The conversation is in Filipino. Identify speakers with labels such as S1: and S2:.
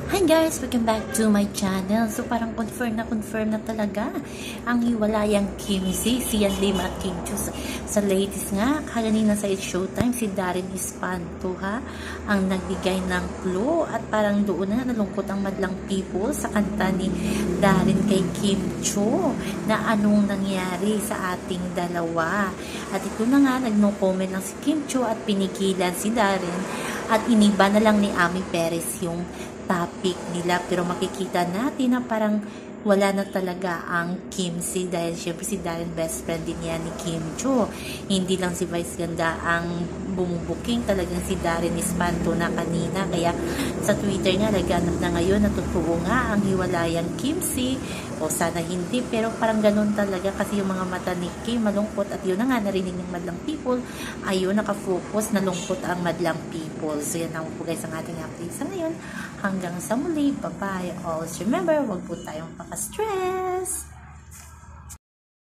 S1: Hi guys! Welcome back to my channel. So parang confirm na talaga ang hiwalayang Kim si Sian Lim at Kim Chiu sa latest nga. Kanina sa It's Showtime, si Darren Espanto ang nagbigay ng clue at parang doon na nalungkot ang madlang people sa kanta ni Darren kay Kim Chiu na anong nangyari sa ating dalawa. At ito na nga, nag-no comment lang si Kim Chiu at pinigilan si Darren at iniba na lang ni Ami Perez yung topic nila, pero makikita natin na parang wala na talaga ang Kim si dahil syempre si Darren best friend din yan ni Kim Chiu. Hindi lang si Vice Ganda ang bumubuking, talagang si Darren Espanto na kanina. Kaya sa Twitter nga laganap na ngayon na totoo nga ang hiwalayang Kim si, o sana hindi, pero parang ganun talaga kasi yung mga mata ni Kim malungkot at yun na nga narinig ng madlang people, ayun nakafocus, nalungkot ang madlang people. So yan lang po guys ang ating update sa ngayon. Hanggang sa muli, bye-bye. Always remember, wag po tayong paka-stress.